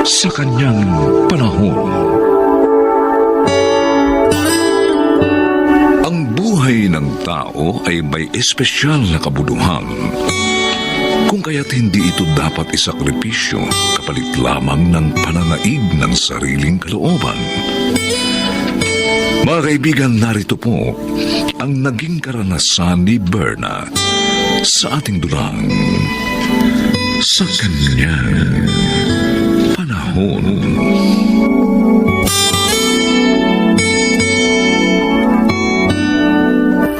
sa kanyang panahon. Ang buhay ng tao ay may espesyal na kabuduhan. Kung kaya't hindi ito dapat isakripisyo kapalit lamang ng pananaig ng sariling kalooban. Mga kaibigan, narito po ang naging karanasan ni Berna sa ating dulang sa kanyang panahon.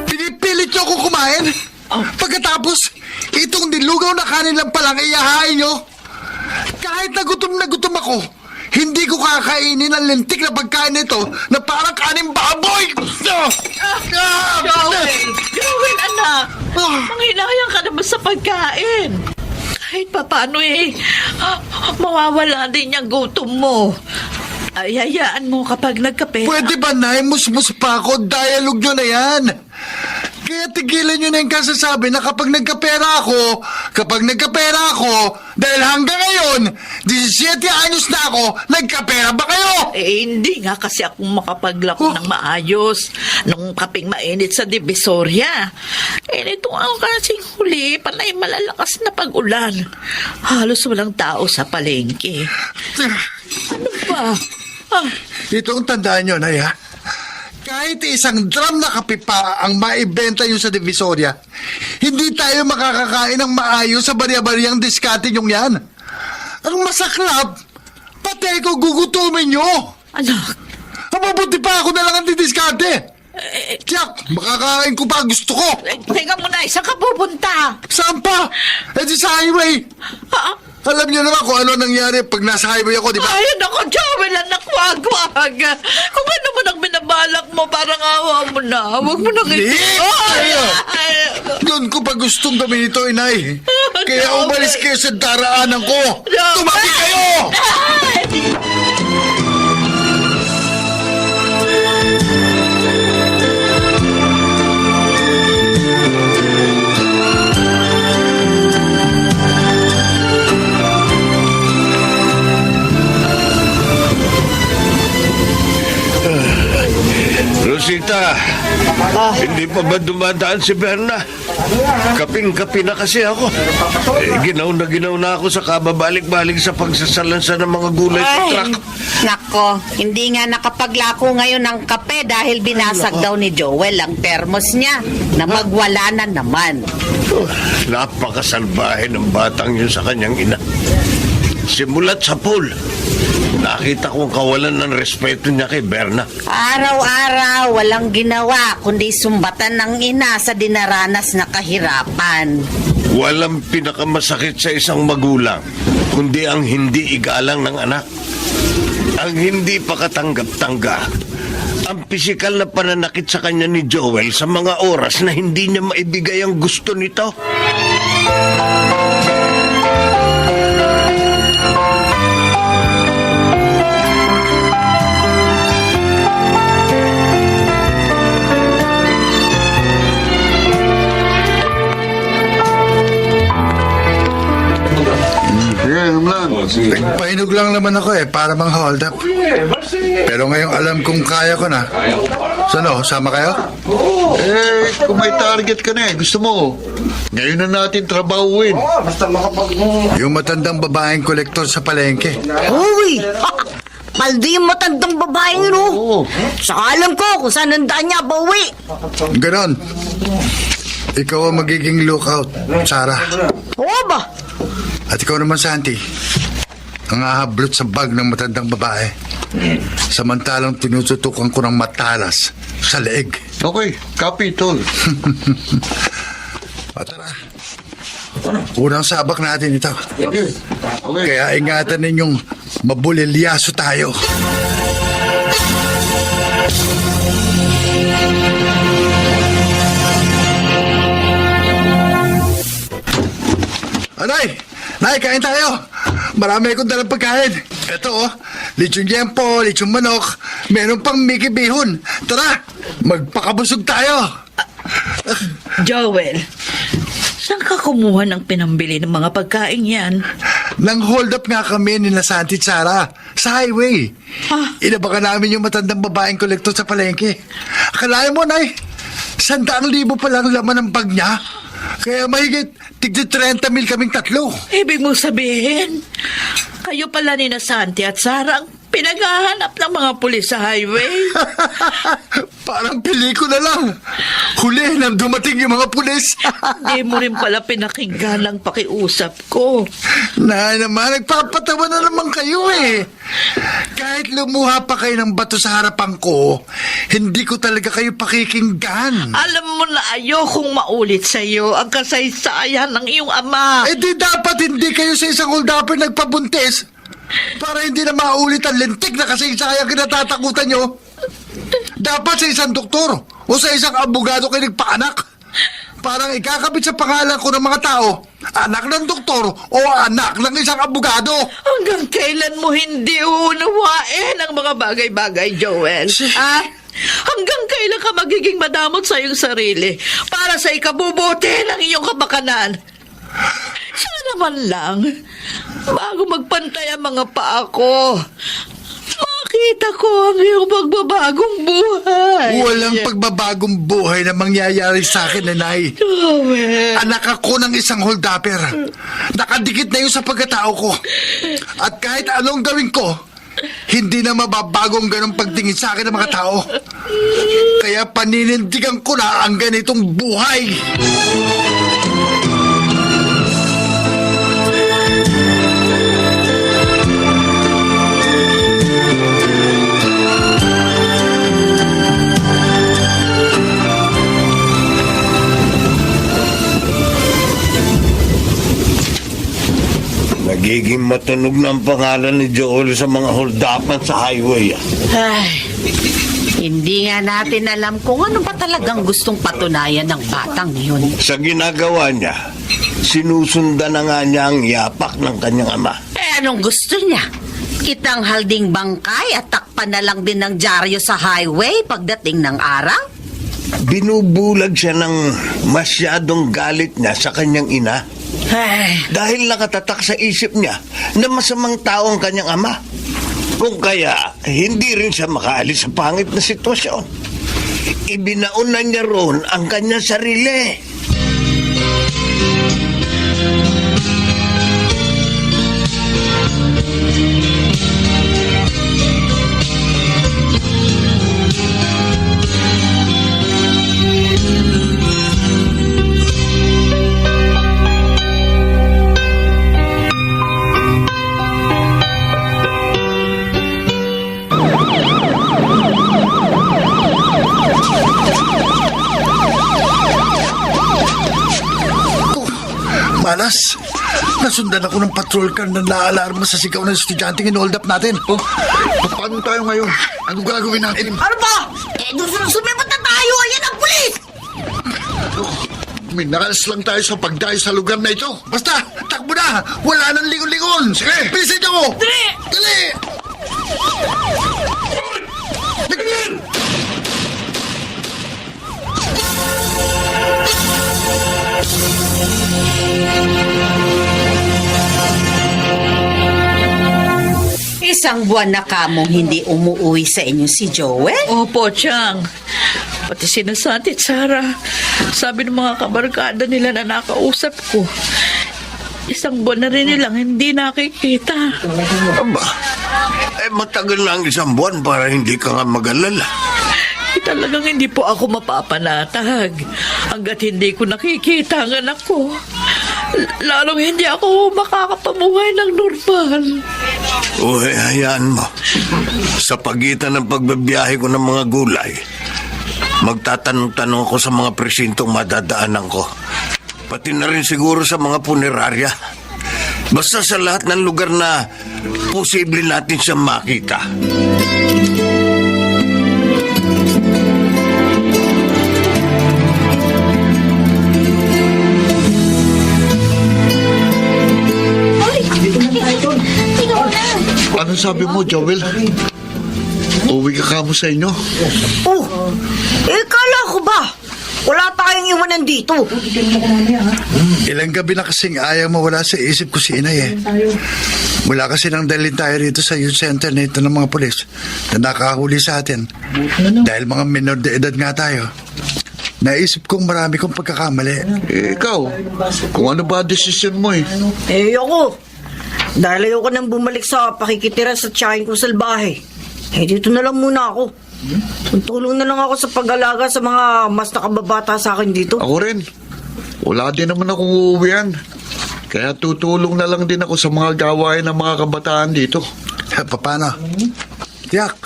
Pinipilit niyo ako kumain? Pagkatapos, itong nilugaw na kanin lang palang iyahain niyo? Kahit na gutom ako, hindi ko kakainin ang lintik na pagkain nito na parang kaning baboy! Joel, anak! Manghinayang ka naman sa pagkain. Kahit papaano mawawala din yung gutom mo. Ay, hayaan mo kapag nagkape. Pwede ba, Nay? Musmus pa ako. Dialogue nyo na yan. Kaya tigilan nyo na yung kasasabi na kapag nagkapera ako, dahil hanggang ngayon, 17 anyos na ako, nagkapera ba kayo? Hindi nga kasi akong makapaglako ng maayos nung kaping mainit sa Divisoria. Nitong ako kasing huli, panay malalakas na pag-ulan. Halos walang tao sa palengke. Ano ba? Ito ang tandaan nyo, Nay, ha? Kahit isang drum na kape pa ang maibenta yun sa Divisoria, hindi tayo makakakain ng maayos sa bariya-bariyang diskarte nyong yan. Ang masaklap, pati ko gugutumin nyo. Anak. Mabuti pa ako na lang ang didiskarte. Tiyak, makakain ko pa gusto ko. Teka muna, saan ka pupunta? Saan pa? Di sa highway. Alam niyo naman kung ano nangyari pag nasa highway ako, di ba? Ay, ako, Joel, anak, wag. Kung ano man ang binabalak mo, parang awa mo na. Huwag mo nang Hindi! Doon ko pa gustong gawin ito, inay. Kaya umalis kayo sa daraanan ko. Tumabi kayo! Rosita, hindi pa ba dumadaan si Berna? Kaping-kapi na kasi ako. Ginaw na ako sa kababalik-balik sa pagsasalansa ng mga gulay sa truck. Nako, hindi nga nakapaglako ngayon ng kape dahil binasag daw ni Joel ang termos niya na magwala na naman. Napakasalbahe ng batang yun sa kanyang ina. Simulat sa pool, nakita kong kawalan ng respeto niya kay Berna. Araw-araw, walang ginawa kundi sumbatan ng ina sa dinaranas na kahirapan. Walang pinakamasakit sa isang magulang, kundi ang hindi igalang ng anak. Ang hindi pa katanggap-tanggap. Ang pisikal na pananakit sa kanya ni Joel sa mga oras na hindi niya maibigay ang gusto nito. Nagpahinog lang naman ako para mang hold up. Pero ngayong alam kong kaya ko na. Sano, sama kayo? Kung may target ka na gusto mo. Ngayon na natin trabahuin. Yung matandang babaeng kolektor sa palengke. Uy! Paldi yung matandang babaeng yun, Saka alam ko kung saan nandaan niya pauwi. Ganon. Ikaw ang magiging lookout, Sarah. Oo ba? At ikaw naman, Santi, ang ahablot sa bag ng matandang babae. Samantalang tinututukan ko ng matalas sa leeg. Okay, copy, tol. Tara. Unang sabak natin ito. Okay. Kaya ingatan ninyong mabulilyaso tayo. Anay! Nay, kain tayo! Marami akong dalang pagkain. Ito, lechon yempo, lechon manok, meron pang Mickey Bihon. Tara, magpakabusog tayo! Joel, saan ka kumuha ng pinambili ng mga pagkain yan? Nang hold up nga kami ni Santi at Sara sa highway. Inabakan namin yung matandang babaeng kolektor sa palengke. Akalain mo, Nay, 100,000 pa lang laman ng bag niya. Kaya mahigit tigdi 30,000 kaming tatlo. Ibig mong sabihin, kayo pala ni Santi at Sara ang pinaghahanap ng mga pulis sa highway. Parang pelikula lang. Huli nang dumating yung mga pulis. Di mo rin pala pinakinggan ang pakiusap ko. Na naman, nagpapatawa na naman kayo eh. Kahit lumuha pa kayo ng bato sa harapan ko, hindi ko talaga kayo pakikinggan. Alam mo na ayokong maulit sa iyo ang kasaysayan ng iyong ama. Eh di dapat hindi kayo sa isang hold-upper nagpabuntis para hindi na maulit ang lintik na kasaysayan kinatatakutan nyo. Dapat sa isang doktor o sa isang abogado kayo nagpaanak. Parang ikakabit sa pangalan ko ng mga tao, anak ng doktor o anak ng isang abogado. Hanggang kailan mo hindi uunawain ang mga bagay-bagay, Joel? Ha? Hanggang kailan ka magiging madamot sa iyong sarili para sa ikabubuti ng iyong kapakanan? Sana naman lang, bago magpantay ang mga paa ko, makita ko ang iyong pagbabagong buhay. Walang pagbabagong buhay na mangyayari sa akin, Nanay. Joel. Anak ako ng isang hold-upper. Nakadikit na yun sa pagkatao ko. At kahit anong gawin ko, hindi na mababagong ganong pagtingin sa akin ng mga tao. Kaya paninindigan ko na ang ganitong buhay. Nagiging matunog na ang pangalan ni Joel sa mga hold-upan sa highway. Ay, hindi nga natin alam kung ano ba talagang gustong patunayan ng batang yun. Sa ginagawa niya, sinusundan na nga niya ang yapak ng kanyang ama. Eh, anong gusto niya? Kitang halding bangkay at takpan na lang din ng dyaryo sa highway pagdating ng araw? Binubulag siya ng masyadong galit niya sa kanyang ina. Ay, Dahil nakatatak sa isip niya na masamang tao ang kanyang ama. Kung kaya, hindi rin siya makaalis sa pangit na sitwasyon. Ibinaon na niya roon ang kanyang sarili. Malas, nasundan ako ng patrol car na naalarma sa sigaw ng estudyanteng in-hold up natin. Oh, paano tayo ngayon? Ano gagawin natin? ano ba? Eh, sumipat na tayo! Ayan ang pulis! Minalas lang tayo sa pagdayo sa lugar na ito. Basta, takbo na! Wala nang lingon-lingon! Sige! Bilisan niyo mo! Dali! Dali! Isang buwan na kamong hindi umuwi sa inyo si Joel? Opo, Chang. Pati sinasanti at Sara. Sabi ng mga kabarkada nila na nakausap ko. Isang buwan na rin nilang hindi nakikita. Aba, matagal na ang isang buwan para hindi ka nga mag-alala. Talagang hindi po ako mapapanatag hanggat hindi ko nakikita ang anak ko. Lalong hindi ako makakapamuhay ng normal. Uy, hayaan mo. Sa pagitan ng pagbabiyahe ko ng mga gulay, magtatanong-tanong ako sa mga presintong madadaanan ko. Pati na rin siguro sa mga punerarya. Basta sa lahat ng lugar na posible natin siyang makita. Ano sabi mo, Joel? Uwi ka kamo sa inyo? Oh, kala ko ba? Wala tayong iwanan dito. Ilang gabi na kasing ayaw mawala sa isip ko si inay eh. Mula kasi nang dalhin tayo rito sa youth center na ito ng mga pulis na nakahuli sa atin. Dahil mga minor de edad nga tayo. Naisip kong marami kong pagkakamali. Ikaw, kung ano ba desisyon mo eh. Ako. Dahil ayoko nang bumalik sa pakikitira sa tiyahin ko salbahe. Dito na lang muna ako. Tulong na lang ako sa pag-alaga sa mga mas nakababata sa akin dito. Ako rin. Wala din naman akong uuwian. Kaya tutulong na lang din ako sa mga gawain ng mga kabataan dito. Paano? Tiyak,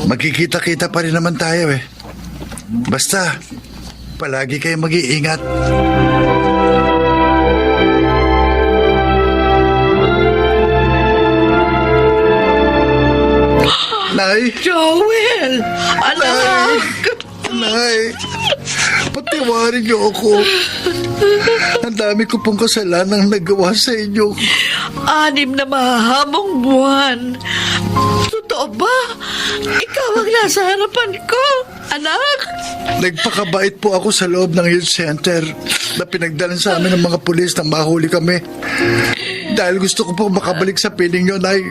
magkikita-kita pa rin naman tayo eh. Basta, palagi kayo mag-iingat. Nay! Joel! Anak! Nay! Patiwarin niyo ako. Ang dami ko pong kasalanang nagawa sa inyo. 6 na mahahabang buwan. Totoo ba? Ikaw ang nasa harapan ko, anak? Nagpakabait po ako sa loob ng youth center na pinagdalan sa amin ng mga pulis na mahuli kami. Dahil gusto ko po makabalik sa piling nyo, Nay.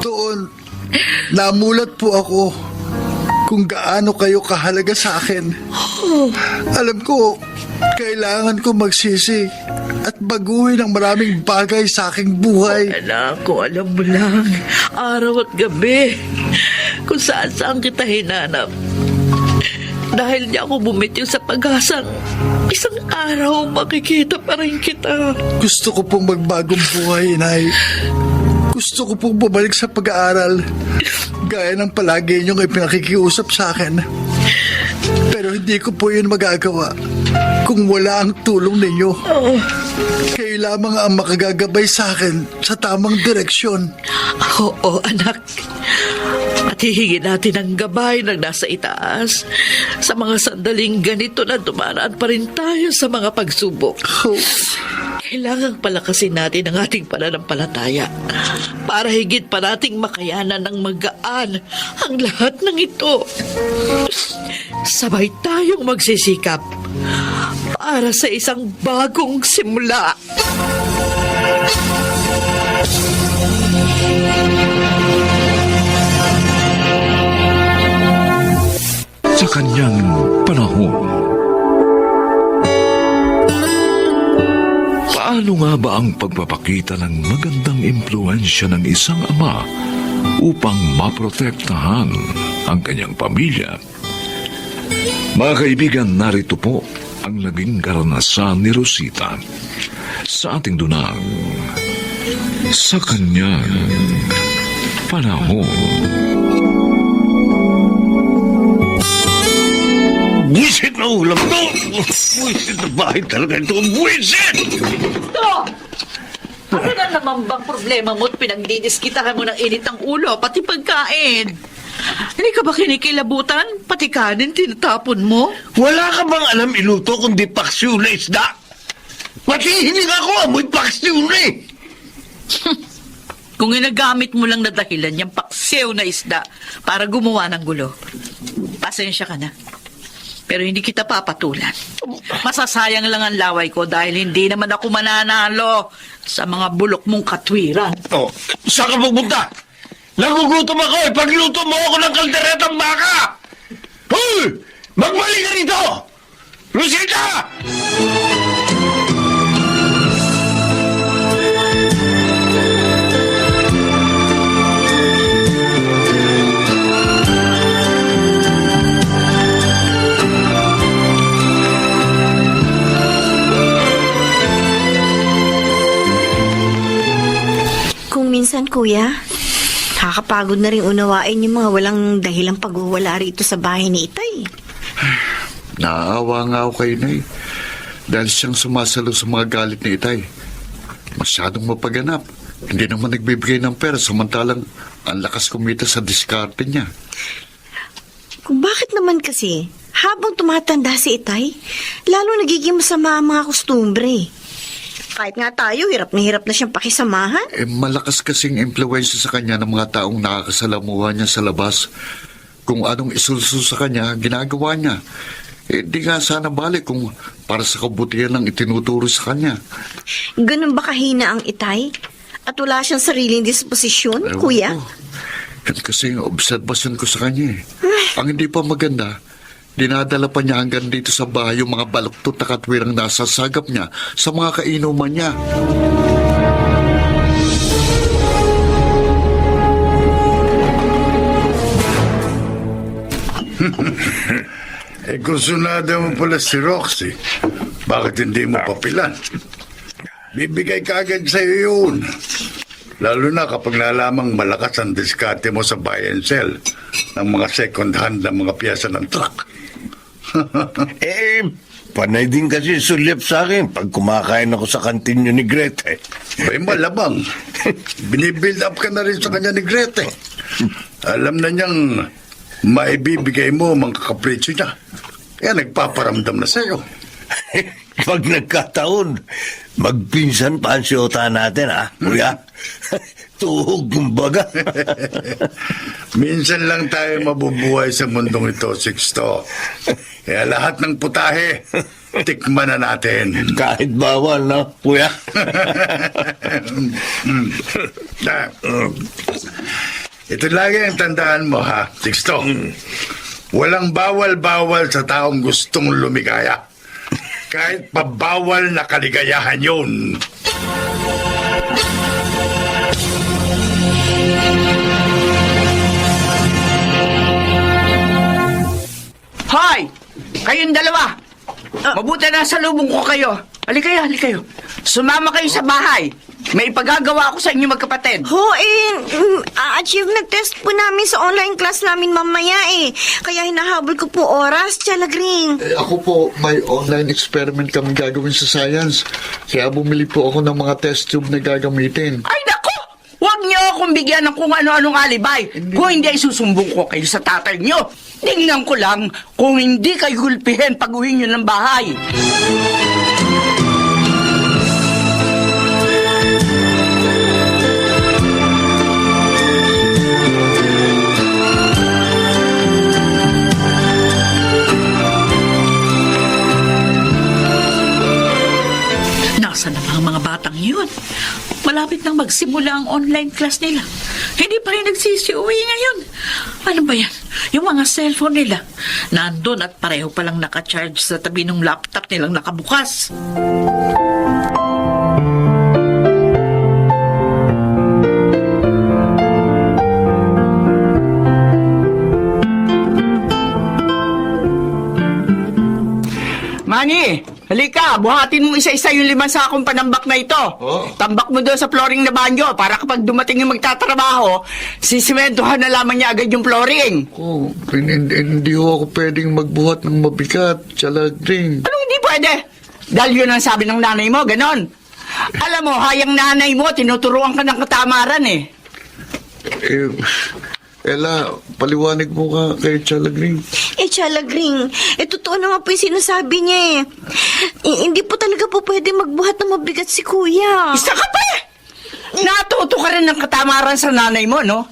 Doon, namulat po ako kung gaano kayo kahalaga sa akin. Alam ko, kailangan ko magsisi at baguhin ang maraming bagay sa aking buhay. Anak ko, alam mo lang, araw at gabi, kung saan-saan kita hinanap. Dahil di ako bumitiw sa pag-asang isang araw makikita pa rin kita. Gusto ko pong magbagong buhay, Nay. Gusto ko pong bumalik sa pag-aaral. Gaya ng palagi niyong ipinakikiusap sa akin. Pero hindi ko po yun magagawa kung wala ang tulong ninyo. Kayo lamang ang makagagabay sa akin sa tamang direksyon. Oo, anak. At hihingin natin ang gabay ng nasa itaas sa mga sandaling ganito na dumaraan pa rin tayo sa mga pagsubok. Oh, Kailangang palakasin natin ang ating pananampalataya para higit pa nating makayanan ng magaan ang lahat ng ito. Sabay tayong magsisikap para sa isang bagong simula. Sa kanyang panahon, paano nga ba ang pagpapakita ng magandang impluensya ng isang ama upang maprotektahan ang kanyang pamilya? Mga kaibigan, narito po ang naging karanasan ni Rosita sa ating dunang Sa Kanyang Panahon. Buwisit na ulam to! Buwisit na bahay talaga ito! Buwisit! Ito! Ano na naman bang problema mo at pinagdidiskitahan mo ng init ng ulo, pati pagkain? Hindi ka ba kinikilabutan? Pati kanin tinatapon mo? Wala ka bang alam iluto kundi paksiw na isda? Pati hininga ko, amoy paksiw na eh! Kung ginagamit mo lang na dahilan yung paksiw na isda para gumawa ng gulo, pasensya ka na. Pero hindi kita papatulan. Masasayang lang ang laway ko dahil hindi naman ako mananalo sa mga bulok mong katwiran. Oh, saan ka pupunta? Nagugutom ako eh! Pagluto mo ako ng kalderetang baka! Hoy! Magbalik ka rito! Rosita! Kung minsan, kuya, nakakapagod na rin unawain yung mga walang dahilang pagwawala rito sa bahay ni Itay. Naaawa nga ako kay Nay. Dahil siyang sumasalo sa mga galit ni Itay. Masyadong mapaganap. Hindi naman nagbibigay ng pera samantalang ang lakas kumita sa diskarte niya. Kung bakit naman kasi, habang tumatanda si Itay, lalo nagiging masama ang mga kostumbre. Kahit nga tayo, hirap na siyang pakisamahan. Malakas kasing impluwensya sa kanya ng mga taong nakakasalamuha niya sa labas. Kung anong isulso sa kanya, ginagawa niya. Hindi nga sana balik kung para sa kabutihan ng itinuturo sa kanya. Ganun ba kahina ang Itay? At wala siyang sariling disposisyon, Ewan kuya? ko. Yan kasi ang obserbasyon ko sa kanya eh. Ang hindi pa maganda, dinadala pa niya hanggang dito sa bahay yung mga baluktot na katwirang nasasagap niya sa mga kainuman niya. Kursunada mo pala si Roxy. Bakit hindi mo papilan? Bibigay ka agad sa'yo yun. Lalo na kapag nalamang malakas ang diskarte mo sa buy and sell ng mga second hand na mga piyesa ng truck. Panay din kasi sulyap sa akin pag kumakain ako sa kantin nyo ni Grete. May malabang. Binibuild up ka na rin sa kanya ni Grete. Alam na niyang maibibigay mo mga kakapritsyo niya. Kaya nagpaparamdam na sa'yo. Pag nagkataon, magpinsan pa ang siyota natin, ha, kuya? Tuhog, kumbaga. Minsan lang tayo mabubuhay sa mundong ito, Sixto. Kaya lahat ng putahe, tikman na natin. Kahit bawal, no, kuya? Ito lagi ang tandaan mo, ha, Sixto. Walang bawal-bawal sa taong gustong lumigaya. Kahit pabawal na kaligayahan yun. Hoy! Kayong dalawa! Mabuti na sa lubong ko kayo. Halika kayo, halika kayo. Sumama kayo sa bahay. May ipagagawa ako sa inyo magkapatid. Achievement test po namin sa online class namin mamaya eh. Kaya hinahabol ko po oras, Chalagring. Ako po, may online experiment kami gagawin sa science. Kaya bumili po ako ng mga test tube na gagamitin. Ay, naku! Huwag niyo akong bigyan ng kung ano-anong alibay. Kung hindi ay susumbong ko kayo sa tatay niyo. Tingnan ko lang kung hindi kayo gulpihin pag uwi niyo ng bahay. Nasaan na ang mga batang yun? Malapit nang magsimula ang online class nila. Hindi pa rin nagsisiuwi ngayon. Ano ba yan? Yung mga cellphone nila. Nandun at pareho palang nakacharge sa tabi ng laptop nilang nakabukas. Manny, halika, buhatin mo isa-isa yung 5 sakong panambak na ito. Oh. Tambak mo doon sa flooring na banyo para kapag dumating yung magtatrabaho, sisimentohan na lamang niya agad yung flooring. Oh, hindi ho ako pwedeng magbuhat ng mabigat, Chalagring. Anong hindi pwede? Dahil yun ang sabi ng nanay mo, ganon. Alam mo, hayang nanay mo, tinuturuan ka ng katamaran eh. Ella, paliwanag mo ka kay Chalagring. Chalagring, totoo naman po yung sinasabi niya eh. Hindi po talaga po pwede magbuhat ng mabigat si kuya. Isa ka pa eh! Natuto ka rin ng katamaran sa nanay mo, no?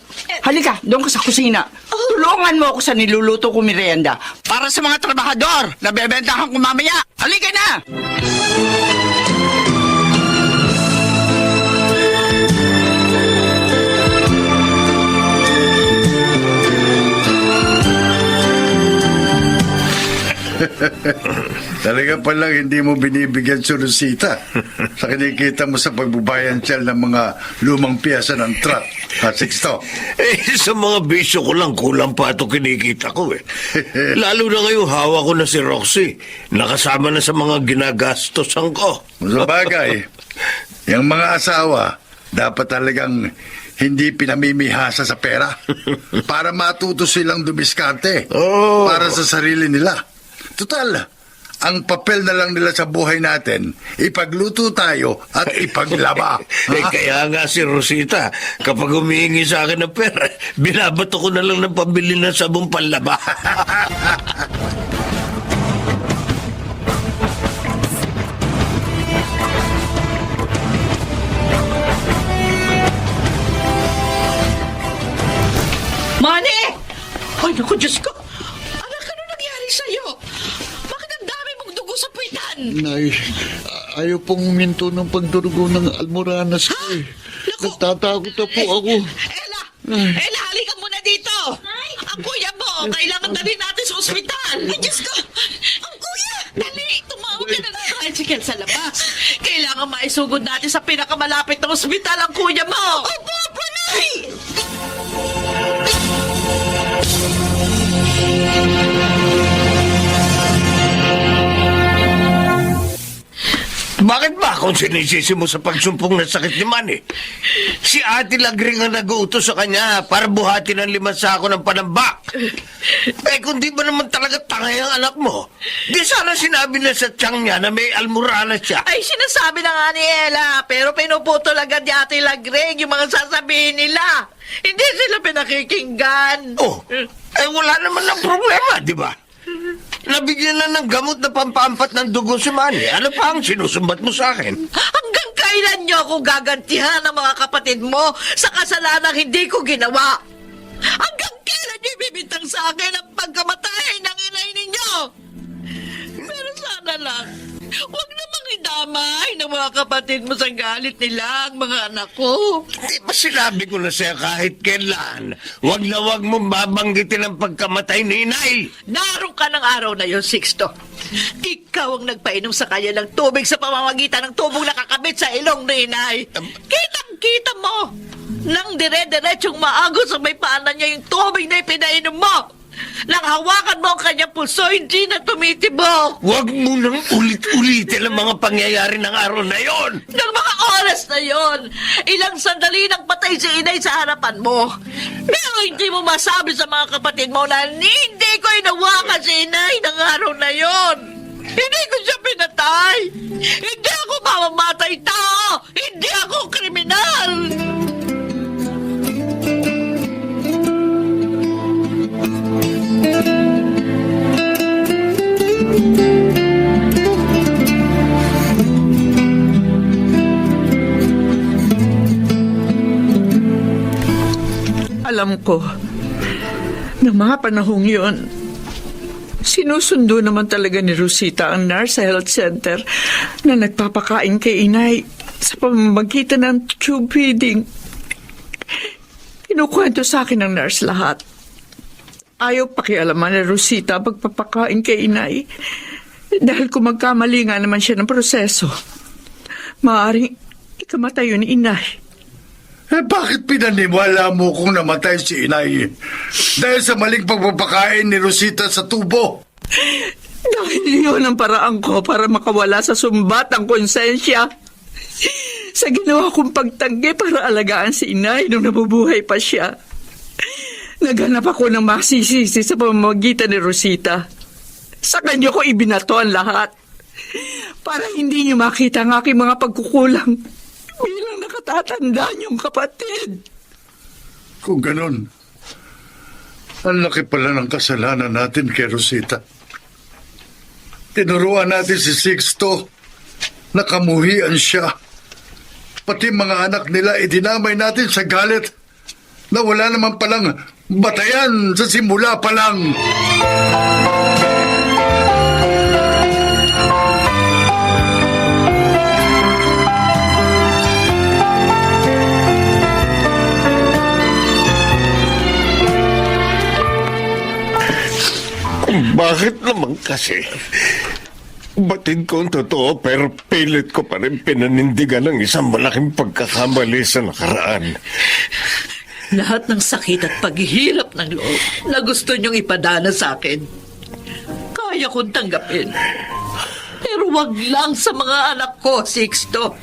Halika, doon ka sa kusina. Tulungan mo ako sa niluluto ko merienda para sa mga trabahador na bebentahan ko mamaya. Halika na! Talaga palang hindi mo binibigyan si Rosita sa kinikita mo sa pagbubayan sel ng mga lumang piyesa ng truck, ha, Sixto? Sa mga bisyo ko lang, kulang pa ito kinikita ko, eh. Lalo na ngayong hawa ko na si Roxy. Nakasama na sa mga ginagastosan ko. Sa bagay, yung mga asawa, dapat talagang hindi pinamimihasa sa pera para matuto silang dumiskarte para sa sarili nila. Total, ang papel na lang nila sa buhay natin, ipagluto tayo at ipaglaba. Kaya nga si Rosita, kapag humihingi sa akin ng pera, binabato ko na lang ng pambili ng sabong panlaba. Manny! Ay, naku, Diyos ko! Anak, ano nangyari sa'yo? Nay, ayaw pong huminto ng pagdurugo ng almoranas ko eh. Nagtatakot na po ako. Ella! Ella, halika muna dito! Ang kuya mo, kailangan dali natin sa ospital! Ay, Diyos ko! Ang kuya! Dali! Tumawag ka na ng tricycle sa labas! Kailangan maisugod natin sa pinakamalapit na ospital ang kuya mo! Opo, opo, Nay! Bakit ba kung sinisisi mo sa pagsumpong ng sakit ni Manny? Si Ate Lagring ang nag-uutos sa kanya para buhatin ang 5 sako ng panamba. Eh kung di ba naman talaga tangay ang anak mo, di sana sinabi na sa tiyang niya na may almoranas siya. Ay, sinasabi na nga ni Ella, pero pinuputol agad ni Ate Lagring yung mga sasabihin nila. Hindi sila pinakikinggan. Oh, eh wala naman ng problema, di ba? Nabigyan na ng gamot na pampaampat ng dugo si Manny. Ano pa ang sinusumbat mo sa akin? Hanggang kailan niyo ako gagantihan ng mga kapatid mo sa kasalanang hindi ko ginawa? Hanggang kailan niyo ibibintang sa akin ang pagkamatay ng inay ninyo? Pero sana lang, huwag namang idamay ng mga kapatid mo sa galit nila ang mga anak ko. Di ba sinabi ko na sa'yo kahit kailan, wag na wag mong babanggitin ang pagkamatay ni inay? Naroon ka ng araw na yon, Sixto. Ikaw ang nagpainom sa kanya ng tubig sa pamamagitan ng tubong nakakabit sa ilong ni inay. Kitang-kita mo nang dire-diretsong maago sa may paanan niya yung tubig na ipinainom mo. Nang hawakan mo ang kanyang pulso, hindi na tumitibok. Huwag mo nang ulit-ulitin ang mga pangyayari ng araw na yon. Ng mga oras na yon, ilang sandali nang patay si inay sa harapan mo. Pero hindi mo masabi sa mga kapatid mo na hindi ko inawakan si inay ng araw na yon. Hindi ko siya pinatay. Hindi ako mamamatay tao. Hindi ako kriminal. Alam ko, ng mga panahong yun, sinusundo naman talaga ni Rosita ang nurse sa health center na nagpapakain kay inay sa pamamagitan ng tube feeding. Kinukwento sa akin ng nurse lahat. Ayaw pakialaman ni Rosita pagpapakain kay inay dahil kung magkamali nga naman siya ng proseso, maaaring ikamatay yun ni inay. Eh bakit pinaniwala mo kung namatay si inay? Dahil sa maling pagpapakain ni Rosita sa tubo? Dahil yun ang paraan ko para makawala sa sumbat ang konsensya. Sa ginawa kong pagtanggi para alagaan si inay nung nabubuhay pa siya. Naghanap ako ng masisisi sa pamamagitan ni Rosita. Sa kanya ko ibinato ang lahat. Para hindi niyo makita ang aking mga pagkukulang bilang nakatatanda niyong kapatid. Kung ganun, ang laki pala ng kasalanan natin kay Rosita. Tinuruan natin si Sixto na kamuhian siya. Pati mga anak nila idinamay natin sa galit na wala naman palang batayan sa simula pa lang. Bakit naman kasi? Batid ko ang totoo pero pilit ko pa rin pinanindigan ng isang malaking pagkakamali sa nakaraan. Lahat ng sakit at paghihirap ng loob na gusto niyong ipadana sa akin, kaya kong tanggapin. Pero wag lang sa mga anak ko, Sixto.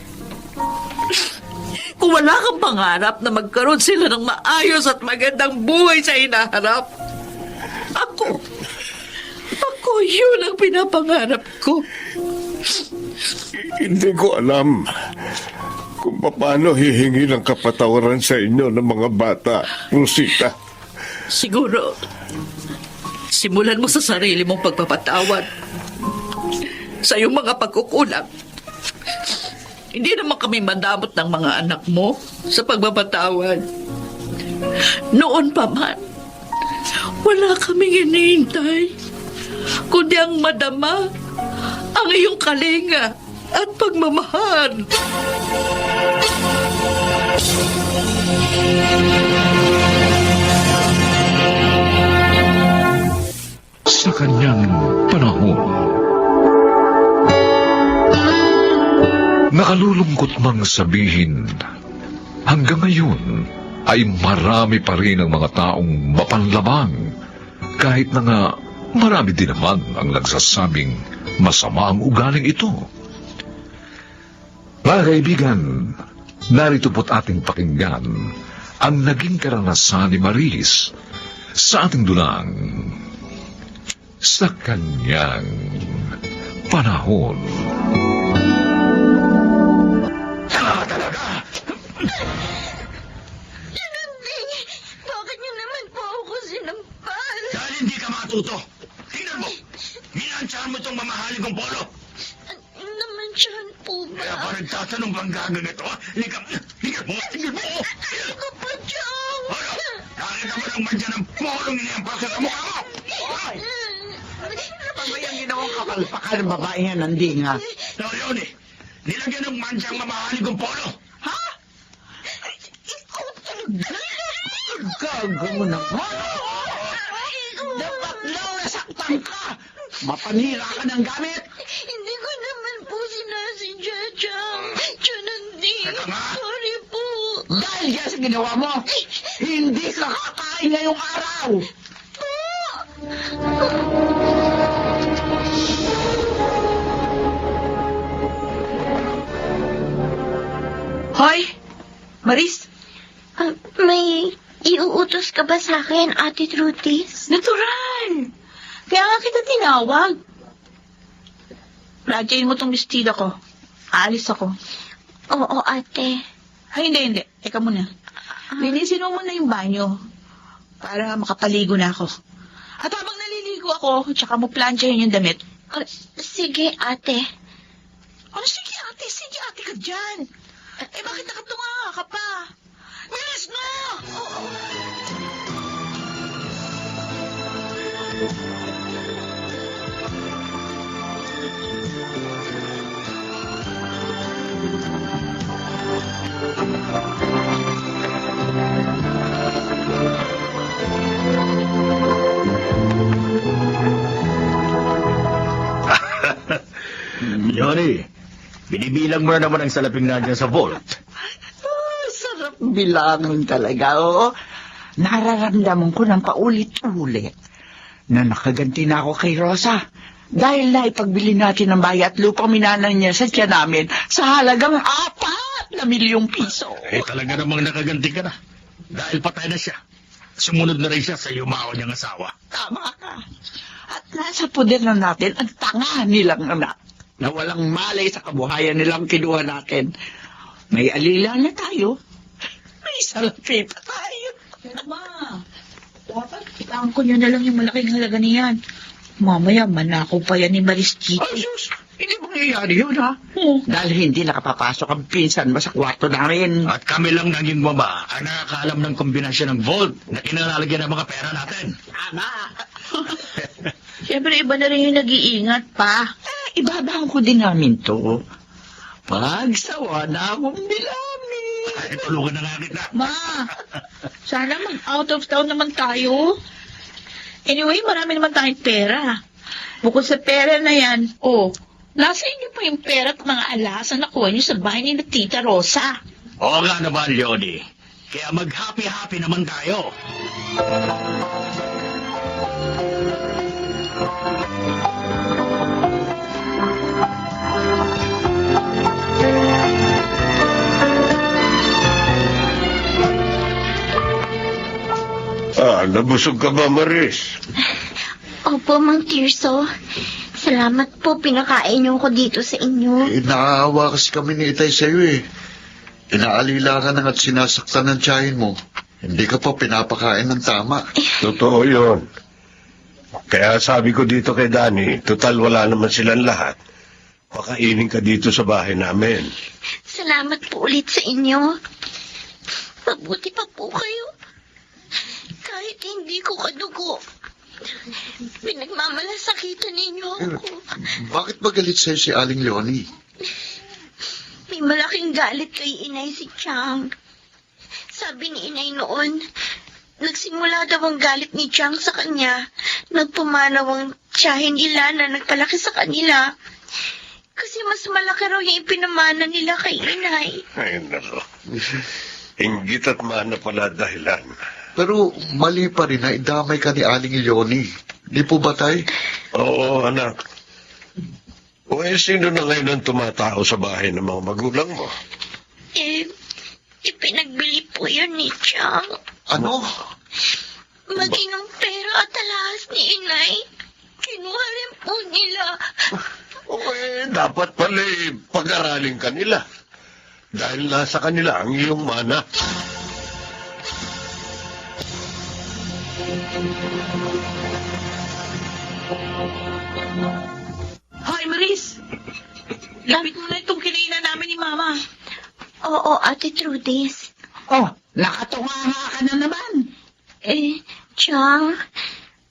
Kung wala kang pangarap na magkaroon sila ng maayos at magandang buhay sa hinaharap, ako yun ang pinapangarap ko. Hindi ko alam kung paano hihingi ng kapatawaran sa inyo ng mga bata, Rosita. Siguro, simulan mo sa sarili mong pagpapatawad sa iyong mga pagkukulang. Hindi naman kami mandamot ng mga anak mo sa pagpapatawad. Noon pa man, wala kaming hinihintay kundi ang madama ang iyong kalinga at pagmamahal. Sa kanyang panahon, nakalulungkot mang sabihin, hanggang ngayon ay marami pa rin ang mga taong mapanlabang, kahit na nga marami din naman ang nagsasabing masama ang ugaling ito. Mga kaibigan, narito po't ating pakinggan ang naging karanasan ni Maris sa ating dulang sa kanyang panahon. Sinambing, bakit niyo naman po ako sinampal? Dahil hindi ka matuto. Tingnan mo. Minansyahan mo itong mamahalin kong polo. Naman siyan po ba? Kaya pa nagtatanong bang gagawin ito, ha? Liga mo. Tingnan mo. Ay ko po, Chong! Ano? Nakita mo ng mandyan ng polong iniyampas sa mukha mo. Hoy! Ano ba yung ginawang kapalpakan ng babae yan, Nandinga? No, yun eh. Nilagyan ng mansyang mamahalin kong polo. Ha? Ikaw talaga? Gago mo naman. Dapat lang nasaktan ka. Mapanira ka ng gamit. Hindi ko naman po sinasadya, Chong. Chonandi, Teka nga. sorry po. Dahil yan sa ginawa mo, hindi ka kakain ngayong araw. Hoy, Maris, May iuutos ka ba sa akin, Ate Trutis? natural. Kaya nga kita tinawag. Radyain mo tong bestida ko. Aalis ako. Oo, ate. Ay, hindi. Teka muna. Linisin mo muna yung banyo para makapaligo na ako. At habang naliligo ako, tsaka mo planchahin yung damit. Sige, ate. Oh, sige ate ka dyan. Eh, bakit nakatunga ka pa? Bilis na! Johnny, binibilang mo na naman ang salaping na dyan sa vault. Sarap bilangin talaga, oo. Nararamdaman ko ng paulit-ulit na nakaganti na ako kay Rosa. Dahil na ipagbili natin ng bahay at lupang minanan niya sa tiyan namin sa halagang 4 milyong piso. Eh, talaga namang nakaganti ka na. Dahil patay na siya. Sumunod na rin siya sa yumao niyang asawa. Tama ka. At nasa poder na natin ang tanga nilang anak na walang malay sa kabuhayan nilang kinuha natin. May alila na tayo. May salapi pa tayo. Pero ma, dapat itangko nyo na lang yung malaking halaga niyan. Mamaya manakaw pa yan ni Maris Chico. Ay, sus! Hindi mangyayari yun, ha? Oo. Dahil hindi nakapapasok ang pinsan mo sa kwarto namin. At kami lang naging baba ang nakakaalam ng kombinasyon ng vault na kinalalagyan ng mga pera natin. Tama! Siyempre, iba na rin yung nag-iingat pa. Ibabahan ko din namin to. Pagsawa na akong bilangin. Ay, tulungan na nga kita. Ma, sana mag-out of town naman tayo. Anyway, marami naman tayong pera. Bukod sa pera na yan, nasa inyo pa yung pera at mga alas na nakuha niyo sa bahay ni Tita Rosa. Oo nga naman, Leonie. Kaya mag-happy-happy naman tayo. Nabusog ka ba, Maris? Opo, Mang Tirso. Salamat po, pinakain niyo ko dito sa inyo. Naaawa kasi kami ni Itay sa'yo eh. Inaalila ka na at sinasaktan ng tiyahin mo. Hindi ka pa pinapakain ng tama. Totoo yun. Kaya sabi ko dito kay Danny, total wala naman silang lahat. Pakainin ka dito sa bahay namin. Salamat po ulit sa inyo. Mabuti pa po kayo. Kahit hindi ko kadugo, Pinagmamalasakitan ninyo ako. Bakit magalit sa'yo si Aling Leonie? May malaking galit kay inay si Chang. Sabi ni inay noon, nagsimula daw ang galit ni Chang sa kanya. Nagpumanaw ang tiyahin nila na nagpalaki sa kanila. Kasi mas malaki raw yung ipinamana nila kay inay. Ay, nako. Inggit at mana pala dahilan. Pero mali pa rin na idamay ka ni Aling Leonie. Di po ba, tay? Oo, anak. O sino na ngayon ang tumatao sa bahay ng mga magulang mo? Ipinagbili po yun ni Chang. Ano? Maging ang pera at alahas ni inay. Kinuha rin po nila. Dapat pala pag-aralin ka nila. Dahil nasa kanila ang iyong mana. Hoy, Maris! Lapit mo na itong kinainan namin ni Mama. Oo, Ate Trudis. Oh, nakatunganga ka na naman. Chang,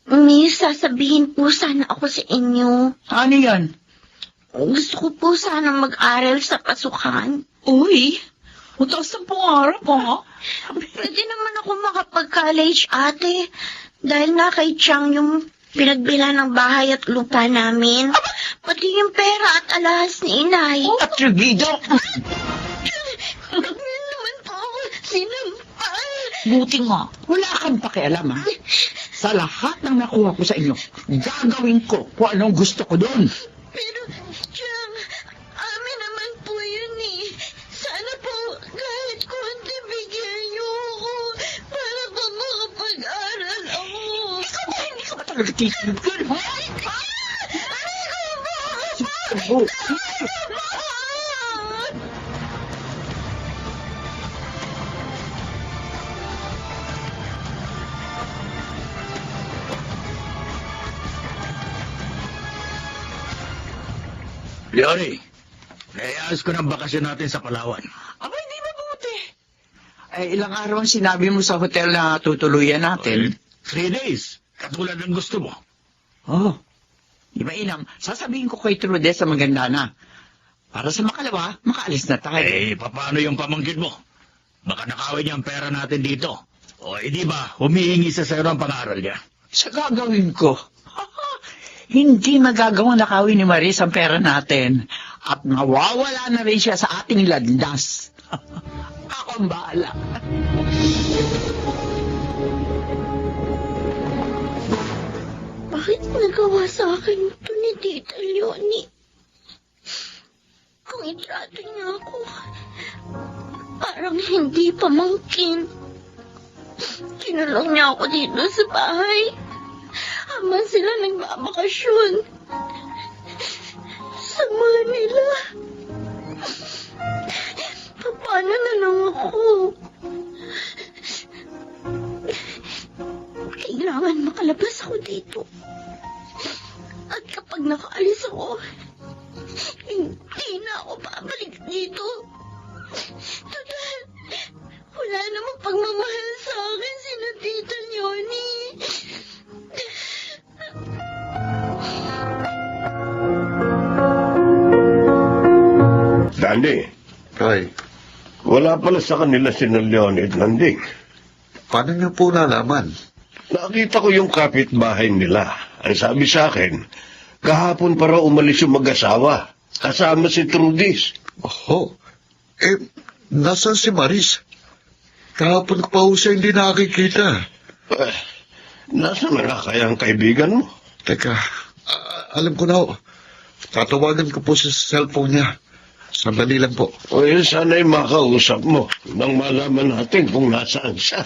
may sasabihin po sana ako sa inyo. Ano yan? Gusto ko po sana mag-aral sa pasukan. Uy, mataas ang pangarap, ha? Pwede naman ako makapag-college, ate. Dahil nga kay Chang yung pinagbila ng bahay at lupa namin. Pati yung pera at alahas ni inay. Atrebido! Bakit naman po ako sinampal? Buti nga, wala kang pakialam, ha? Sa lahat ng nakuha ko sa inyo, gagawin ko kung anong gusto ko doon. Pero, Chang, amin naman po yun eh. Sana po, kahit konti bigyan niyo ako para po makapag-aral ako. Hindi ka ba talaga titigil, ha? Oh. Leonie, naiayos ko ng bakasyon natin sa Palawan. Aba, hindi mabuti. Ilang araw ang sinabi mo sa hotel na tutuluyan natin. 3 days, katulad ng gusto mo. Oh, di mainam. Sasabihin ko kay Trudes sa maganda na. Para sa makalawa, makaalis na tayo. Paano yung pamangkin mo? Baka nakawin niya ang pera natin dito. O, di ba, humihingi sa sa'yo ng pang-aaral niya. Sa gagawin ko. Hindi magagawang nakawin ni Maris ang pera natin. At nawawala na rin siya sa ating landas. Ako ang bahala. Bakit nagawa sa akin ito ni Tita Leonie? Kung itrato niya ako, parang hindi pamangkin. Kinulong niya ako dito sa bahay. Habang sila nagbabakasyon. Sa Manila. Paano na lang ako? Kailangan makalabas ako dito. At kapag nakaalis ako, hindi na ako babalik dito. Total, wala namang pagmamahal sa akin sina Tita Leonie. Dandy, Tay, wala pala sa kanila si Leonie at Nanding. paano niyo po nalaman? Nakita ko yung kapitbahay nila. Ang sabi sa akin, kahapon para umalis yung mag-asawa. Kasama si Trudis. Oho, nasan si Maris? Kahapon ko pa ho siya hindi nakikita. Nasaan na kaya ang kaibigan mo? Teka, alam ko na ho. Tatawagan ko po sa cellphone niya. Sandali lang po. O sana'y makausap mo nang malaman natin kung nasaan siya.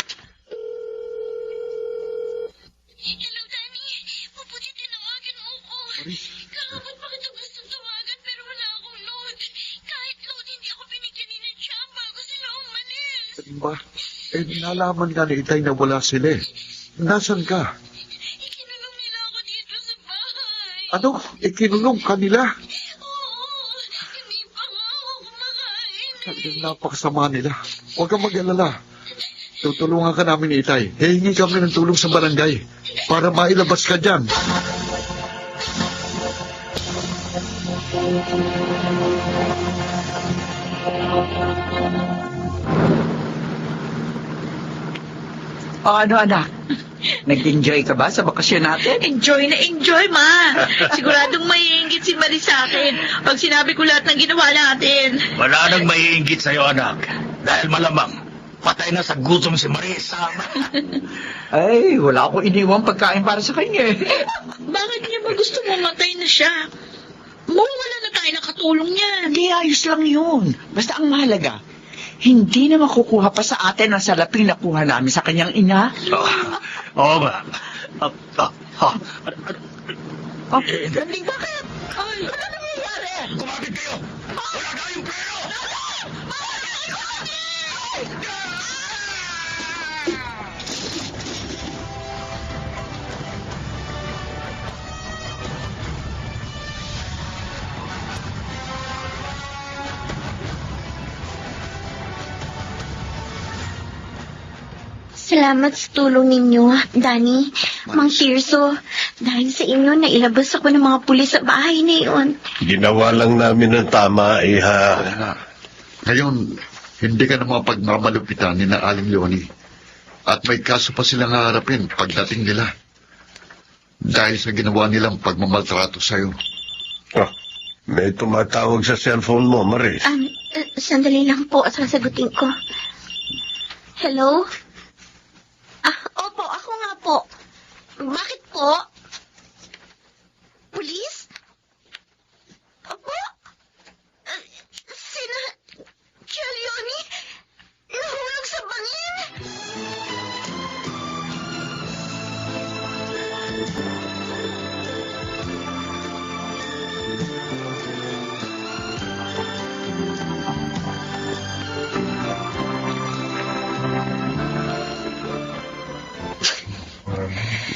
Hello, Danny. Mabuti tinawagan mo ko. Kahapon pa kita gustong tawagan pero wala akong load. Kahit load, hindi ako binigyan ni Chang bago sila umalis. Ba, nalaman nga ni Itay na wala sila eh. Nasaan ka? Ikinulong nila ako dito sa bahay. Ano? Ikinulong kanila? Oo, hindi pa nga ako kumakain. Talagang napakasama nila. Huwag kang mag-alala. Tutulungan ka namin ni Itay. Hihingi kami ng tulong sa barangay. para mailabas ka dyan. O ano, anak? Nag-enjoy ka ba sa bakasyon natin? Enjoy na enjoy, ma. Siguradong maiinggit si Marie sa akin pag sinabi ko lahat ng ginawa natin. Wala nang maiinggit sa'yo, anak. Dahil malamang, patay na sa gutom si Marisa. Ay, wala akong iniwang pagkain para sa kanya. Bakit niya ba gusto mamatay na siya? Mawawala na tayo ng katulong niya. Hindi, ayos lang yun. Basta ang mahalaga, hindi na makukuha pa sa atin ang salaping nakuha namin sa kanyang ina. Oo nga. Galing bakit? Ay, ano nangyayari? Kumapit kayo! Wala tayong pera! Salamat sa tulong ninyo, Danny, Mang Tirso. Dahil sa inyo, nailabas ako ng mga pulis sa bahay na iyon. Ginawa lang namin ang tama, iha. Ngayon, hindi ka na mapagmamalupitan ni na Aling Leonie. At may kaso pa silang haharapin pagdating nila. Dahil sa ginawa nilang pagmamaltrato sa'yo. Ah, may tumatawag sa cellphone mo, Maris. Sandali lang po at sasagutin ko. Hello? Opo, ako nga po. Bakit po? Pulis? Opo? Sina... Leonie? Nahulog sa bangin?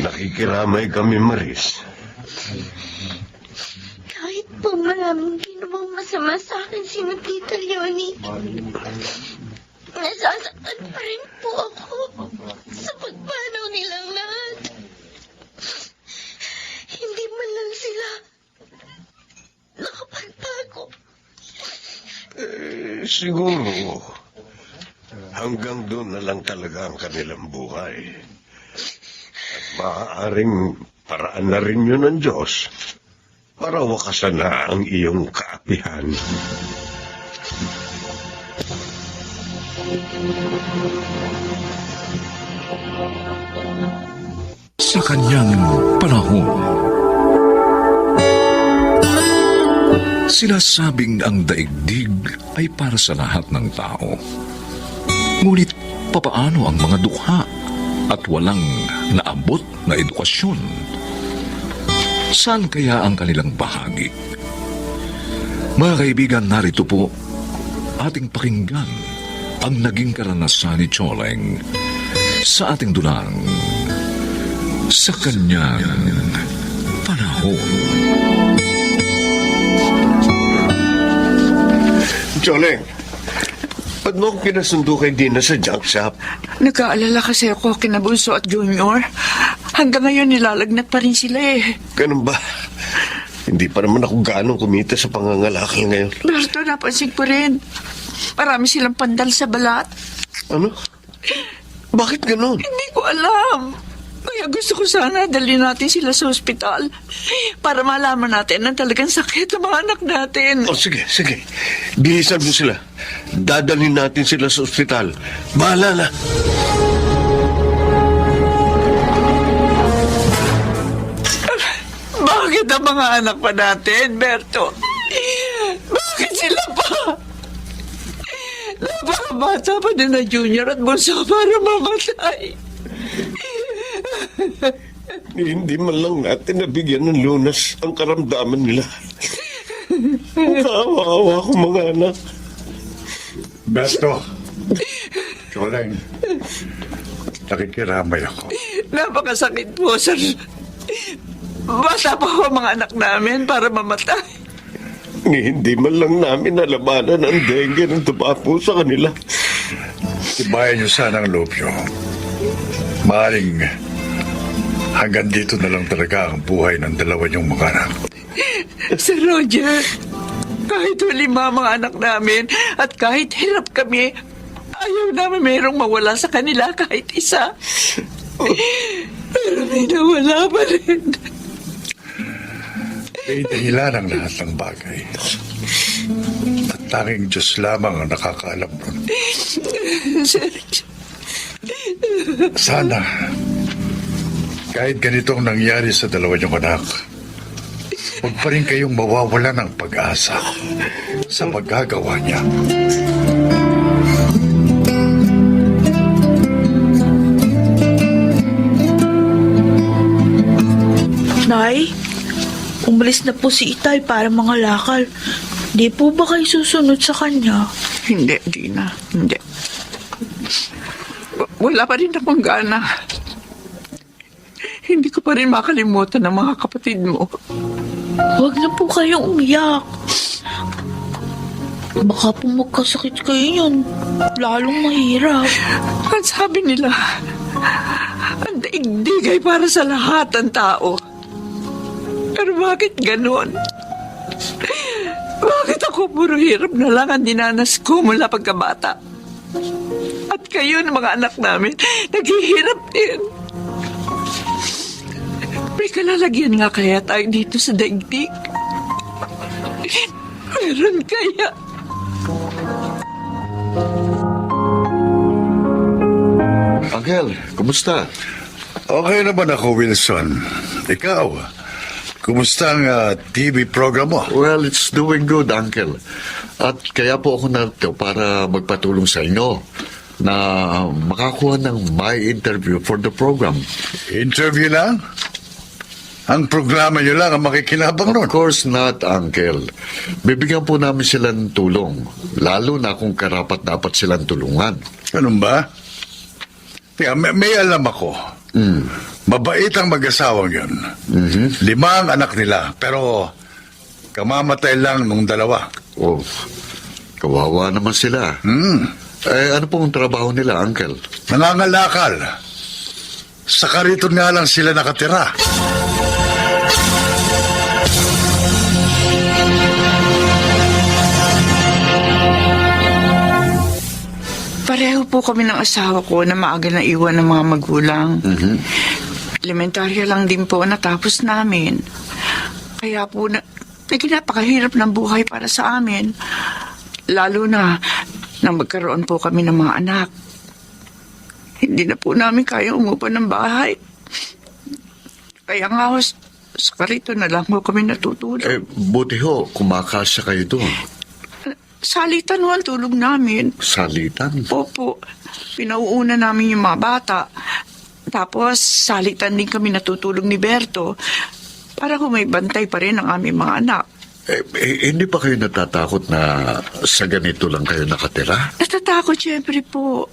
Nakikiramay kami, Maris. Kahit po maraming ginawang masama sa akin si Tita Leonie, nasasaktan pa rin po ako sa pagpanaw nilang lahat. Hindi man lang sila nakapagbago. Siguro, hanggang doon na lang talaga ang kanilang buhay. At maaaring paraan na rin yun ng Diyos para wakasan na ang iyong kaapihan. Sa kanyang panahon, sinasabing ang daigdig ay para sa lahat ng tao. Ngunit papaano ang mga dukha at walang naabot na edukasyon? Saan kaya ang kanilang bahagi? Mga kaibigan, narito po ating pakinggan ang naging karanasan ni Choleng sa ating dulang sa kanyang panahon. Joleng, ba't mo akong pinasundo kay Dina sa junk shop? Nagkaalala kasi ako kina Bunso at Junior. Hanggang ngayon nilalagnat pa rin sila eh. Ganun ba? Hindi pa naman ako gaano kumita sa pangangalakal ngayon. Berto, napansin ko rin. Marami silang pandal sa balat. Ano? Bakit ganun? Hindi ko alam. Kaya gusto ko sana dalhin natin sila sa ospital para malaman natin ang talagang sakit ng mga anak natin. Oh, sige, sige. Bilisan mo sila. Dadalhin natin sila sa ospital. Bahala na. Bakit ang mga anak pa natin, Berto? Bakit sila pa? Napakabata pa din na Junior at Bunso para mamatay. Hindi man lang natin nabigyan ng lunas ang karamdaman nila. Kaawa-awa ko mga anak. Besto, Choleng, nakikiramay ako. Napakasakit po, sir. Basta po ang mga anak namin para mamatay. Hindi man lang namin nalabanan ang dengue ng tumapo sa kanila. Tibayan niyo sana ang loob niyo. Maaaring Hanggang dito na lang talaga ang buhay ng dalawa niyong mga anak. Sir Roger, kahit walima mga anak namin at kahit hirap kami, ayaw namin mayroong mawala sa kanila kahit isa. Pero may nawala pa rin. May dahilan ang lahat ng bagay. At tanging Diyos lamang ang nakakaalam nun. Sir, Sana, kahit ganitong nangyari sa dalawa niyong anak, huwag pa rin kayong mawawala ng pag-asa sa magagawa niya. Nay, umalis na po si Itay para mangalakal. Di po ba kayo susunod sa kanya? hindi, Gina, hindi. Wala pa rin akong gana. Hindi ko pa rin makalimutan ang mga kapatid mo. Huwag na po kayong umiyak. Baka po magkasakit kayo yun. Lalong mahirap. Ang sabi nila, ang daigdig ay para sa lahat ng tao. Pero bakit ganon? Bakit ako puro hirap na lang ang dinanas ko mula pagkabata? At kayo ng mga anak namin, naghihirap din. May kalalagyan nga kaya tayo dito sa daigdig? Meron kaya? Angel, kumusta? Okay naman ako, Wilson. Ikaw, kumusta ang TV program mo? Well, it's doing good, Uncle. At kaya po ako narito para magpatulong sa inyo na makakuha ng my interview for the program. Interview lang? Ang programa niyo lang ang makikinabang Of nun. course not, Uncle. Bibigyan po namin sila ng tulong, lalo na kung karapat-dapat silang tulungan. Ganun ba? Kaya may alam ako. Mabait ang mag-asawang yun. 5 ang anak nila, pero kamamatay lang nung 2. Oh, kawawa naman sila. Ano pong trabaho nila, Uncle? Nangangalakal. Sa kariton nga lang sila nakatira. Pareho po kami ng asawa ko na maaga na iwan ng mga magulang. Elementarya lang din po natapos namin. Kaya po napakahirap ng buhay para sa amin. Lalo na nang magkaroon po kami ng mga anak. Hindi na po namin kaya umupa ng bahay. Kaya nga ho, sa karito na lang po kami natutulog. Buti ho, kumakasya kayo doon. Salitan ho ang tulog namin. Salitan? Opo. Pinauuna namin yung mga bata. Tapos, salitan din kami natutulog ni Berto para kung may bantay pa rin ang aming mga anak. Hindi pa kayo natatakot na sa ganito lang kayo nakatira? Natatakot siyempre po.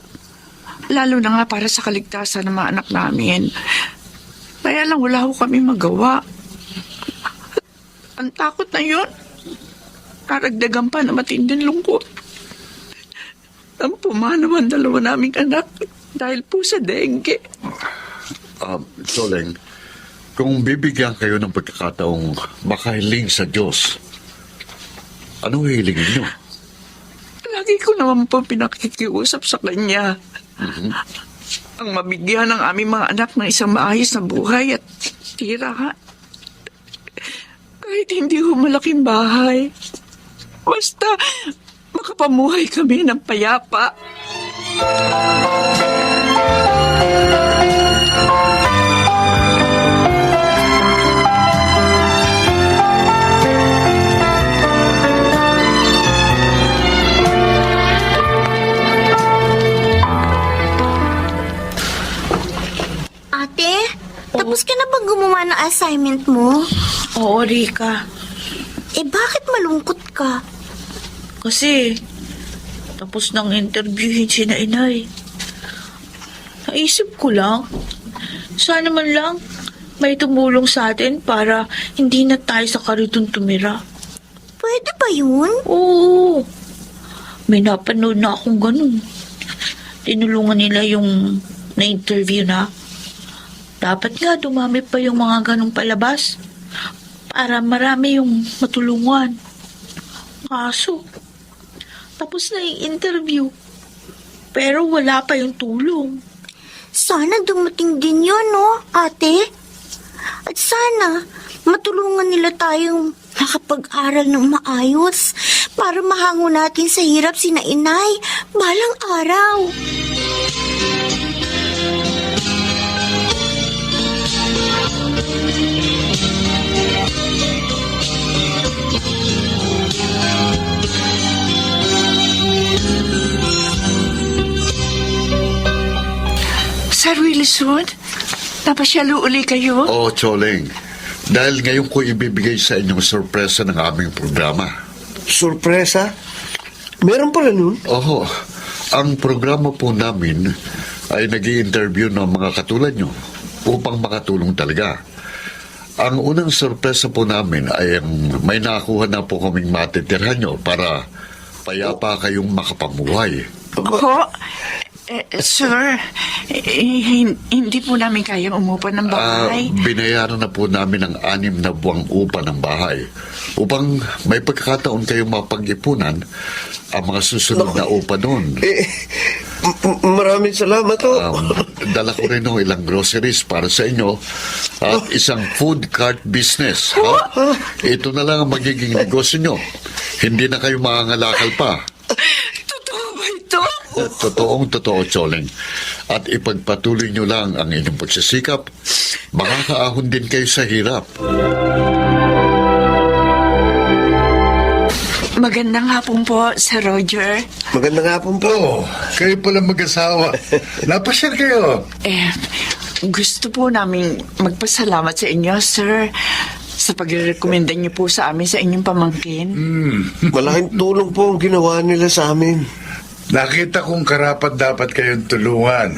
Lalo na nga para sa kaligtasan ng mga anak namin. Kaya lang wala ho kami magawa. Ang takot na yun. Karagdagan pa na matinding lungkot. Ang pumanaw ang 2 naming anak dahil po sa dengue. Toleng, kung bibigyan kayo ng pagkakataong makahiling sa Diyos, ano hiling niyo? Lagi ko naman po pinakikiusap sa Kanya. Ang mabigyan ng aming mga anak ng isang maayos na buhay at tirahan. Kahit hindi ho malaking bahay. Basta makapamuhay kami ng payapa. Ate, tapos ka na ba gumawa ng assignment mo? Oo, Rika. Bakit malungkot ka? Kasi, tapos nang interviewin si na inay. Naisip ko lang, sana man lang may tumulong sa atin para hindi na tayo sa kariton tumira. Pwede ba yun? Oo. May napanood na akong ganun. Tinulungan nila yung na-interview na. Dapat nga dumami pa yung mga ganong palabas para marami yung matulungan. Kaso, tapos na yung interview. Pero wala pa yung tulong. Sana dumating din yun, no, ate? At sana matulungan nila tayong makapag-aral ng maayos para mahango natin sa hirap sina inay balang araw. Sir Wilson, napasyalo uli kayo? Oo, Choling. Dahil ngayon ko ibibigay sa inyong sorpresa ng aming programa. Sorpresa? Meron pala nun? Oho, ang programa po namin ay nag-i-interview ng mga katulad nyo upang makatulong talaga. Ang unang sorpresa po namin ay ang may nakuha na po kaming matitirhan nyo para payapa kayong makapamuhay. Ako? Sir, hindi po namin kayang umupa ng bahay. Binayaran na po namin ang 6 na buwang upa ng bahay upang may pagkakataon kayong mapag-ipunan ang mga susunod na upa doon. Maraming salamat ho. Dala ko rin ng ilang groceries para sa inyo at isang food cart business. Ha? Ito na lang ang magiging negosyo nyo. Hindi na kayo mangangalakal pa. Totoo ba ito? Totoong-totoo, Choling. At ipagpatuloy nyo lang ang inyong pagsisikap. Makakaahon din kayo sa hirap. Magandang hapon po, Sir Roger. Magandang hapon po. Oh, kayo pala mag-asawa. Napasyal kayo. Gusto po namin magpasalamat sa inyo, Sir, sa pag-rekomenda niyo po sa amin sa inyong pamangkin. Malaking tulong po ang ginawa nila sa amin. Nakita kong karapat dapat kayong tulungan.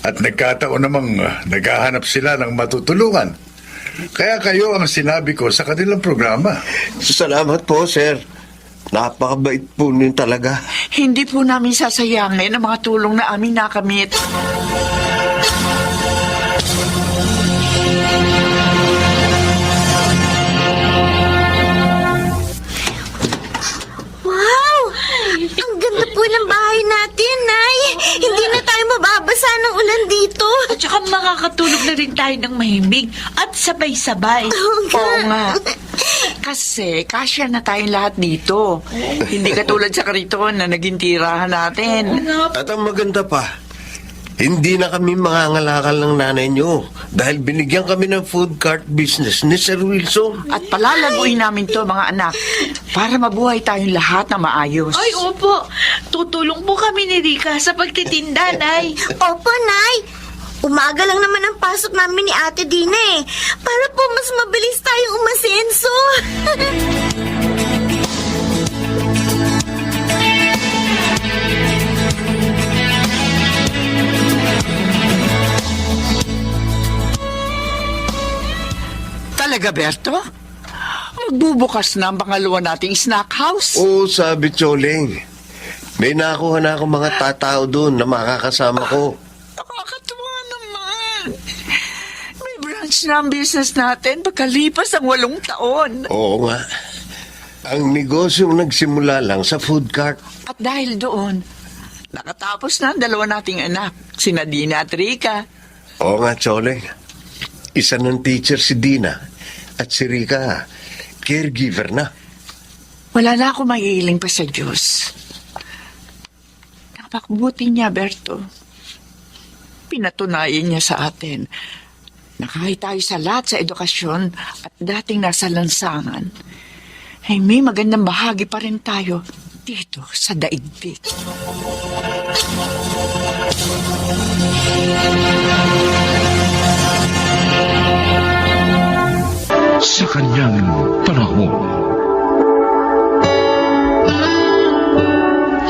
At nagkataon namang naghahanap sila ng matutulungan. Kaya kayo ang sinabi ko sa kanilang programa. Salamat po, sir. Napakabait po niyo talaga. Hindi po namin sasayangin ang mga tulong na amin nakamit. Wow! Ang ganda po ng bahay natin, Nay. Hindi na tayo mababasa ng ulan dito. At saka makakatulog na rin tayo ng mahimig at sabay-sabay. Oo nga. Kasi kasya na tayong lahat dito. Hindi katulad sa kariton na naging tirahan natin. At ang maganda pa, hindi na kami mangangalakal ng nanay niyo dahil binigyan kami ng food cart business ni Sir Wilson. At palalaguin namin to, mga anak, para mabuhay tayong lahat na maayos. Ay, opo. Tutulong po kami ni Rika sa pagtitinda, Nay. Opo, Nay. Umaga lang naman ang pasok namin ni Ate Dina eh. Para po mas mabilis tayong umasenso. Talaga, Berto? Magbubukas na ang pangalawa nating snack house. Oo, sabi Choling. May nakuha na akong mga tatao doon na makakasama ko. Nakakatuwa naman. May branch na ang business natin pagkalipas ang 8 taon. Oo nga. Ang negosyo nagsimula lang sa food cart. At dahil doon, nakatapos na ang 2 nating anak, sina Dina at Rika. Oo nga, Choling. Isa ng teacher si Dina at si Rika, caregiver na. Wala na ako magiiling pa sa Diyos. Napakabuti niya, Berto. Pinatunayan niya sa atin na kahit tayo sa lahat sa edukasyon at dating nasa lansangan, ay may magandang bahagi pa rin tayo dito sa daigdig. Sa kanyang panahon.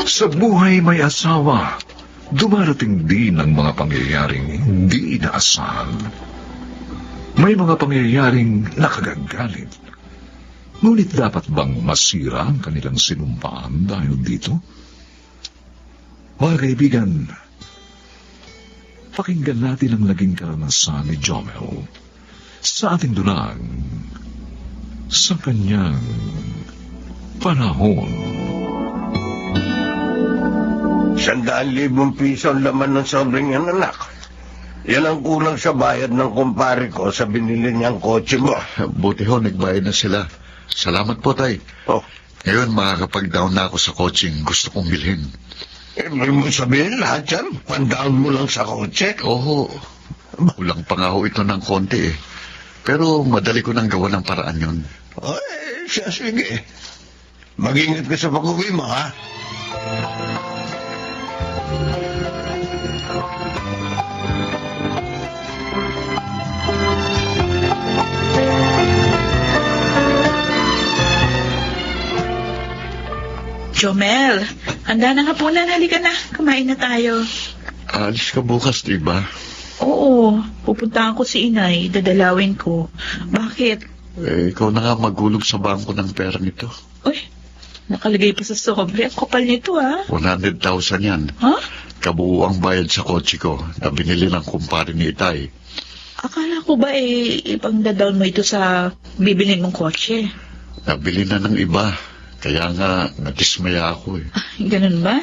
Sa buhay may asawa, dumarating din ang mga pangyayaring hindi inaasahan. May mga pangyayaring nakagagalit. Ngunit dapat bang masira ang kanilang sinumpaan dahil dito? Mga kaibigan, Pakinggan natin ang naging karanasan ni Jomel sa ating dunang sa kanyang panahon. 100,000 piso ang laman ng sobrang yan, anak. Yan ang kulang sa bayad ng kumpare ko sa binili niyang kotse mo. Buti ho, nagbayad na sila. Salamat po, tay. Oh, Ngayon, makakapag-down na ako sa coaching gusto kong bilhin. may mo sabihin lahat yan? Pandown mo lang sa kotse? Oo, kulang pa nga ho ito ng konti eh. Pero madali ko nang gawa ng paraan yun. Ay, siya, sige. Mag-ingat ka sa pag-uwi mo, ha? Jomel, handa na nga po na. Halika na. Kumain na tayo. Alis ka bukas, di ba? Oo, pupuntahan ko si inay. Dadalawin ko. Bakit? Ikaw na nga magulog sa bangko ng pera nito. Uy, nakalagay pa sa sobre. Ang kapal nito, ha? 100,000 yan. Ha? Kabuuang bayad sa kotse ko na binili ng kumpare ni Itay. Akala ko ba ipang down mo ito sa bibilin mong kotse? Nabili na ng iba. Kaya nga, natismaya ako eh. Ganun ba?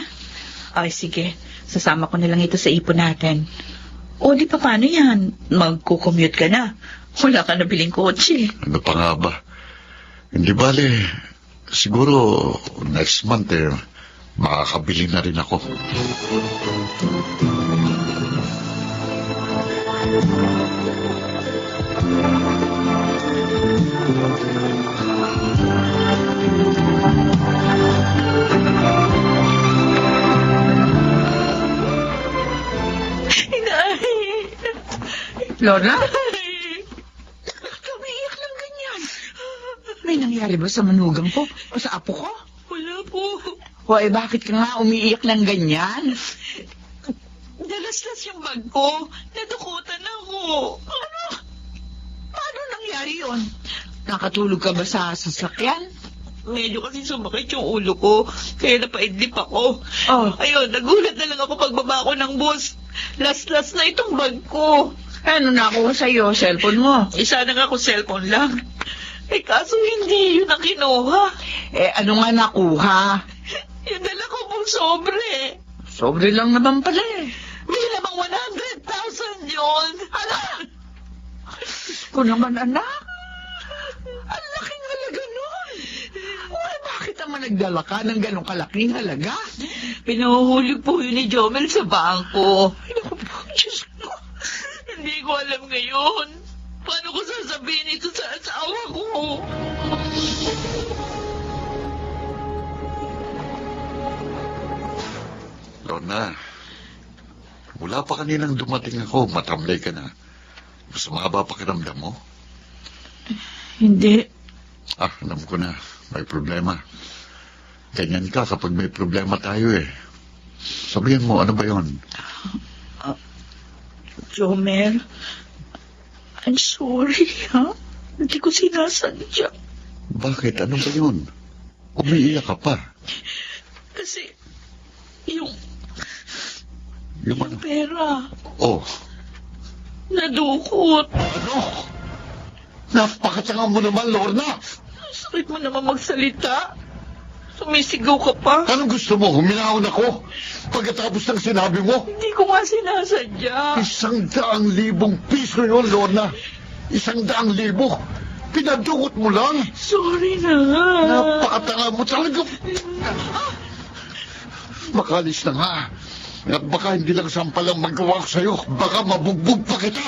Ay, sige. Sasama ko na lang ito sa ipon natin. O, di pa paano yan? Magko-commute ka na. Wala ka na biling kotse. Ano pa nga ba? Hindi bale, siguro next month makakabili na rin ako. Inay! Lorna? Umiiyak lang ganyan. May nangyari ba sa manugang ko o sa apo ko? Wala po. Hoy, bakit ka nga umiiyak ng ganyan? Dalaslas yung bag ko. Nadukutan ako. Ano? Paano nangyari yon? Nakatulog ka ba sa sasakyan? Medyo kasi sumakit yung ulo ko. Kaya napaidlip ako. Oh. Ayun, nagulat na lang ako pagbaba ko ng bus. Last na itong bag ko. Ano nakuha sa'yo? Cellphone mo? Isa na nga ako cellphone lang. Kaso hindi yun ang kinuha. Ano nga nakuha? Yung dala ko pong sobre. Sobre lang naman pala eh. May lamang 100,000 yun. Ano? Ko naman, anak. Ang laking halaga nun. Uy, bakit naman nagdala ka ng ganong kalaking halaga? Pinuhuli po yun ni Jomel sa bangko. Ay, naku po, Diyos ko. Hindi ko alam ngayon. Paano ko sasabihin ito sa asawa ko? Lorna, mula pa kaninang dumating ako, matamlay ka na. Masama ba pakiramdam mo? Hindi. Alam ko na, may problema. Ganyan ka kapag may problema tayo eh. Sabihin mo, ano ba yon? Jomel, I'm sorry, ha? Hindi ko sinasadya. Bakit? Ano ba yun? Umiiyak ka pa. Kasi, yung Yung ano? pera, Oh, nadukot. ano? Napakatanga mo naman, Lorna! Sakit mo naman magsalita. Sumisigaw ka pa. Anong gusto mo? Huminahon ako? Pagkatapos ng sinabi mo? Hindi ko nga sinasadya. 100,000 piso yun, Lorna. 100,000. Pinadukot mo lang. Sorry na nga. Napakatanga mo talaga. Makalis na nga. At baka hindi lang sampalang magawa ko sa'yo. Baka mabugbog pa kita.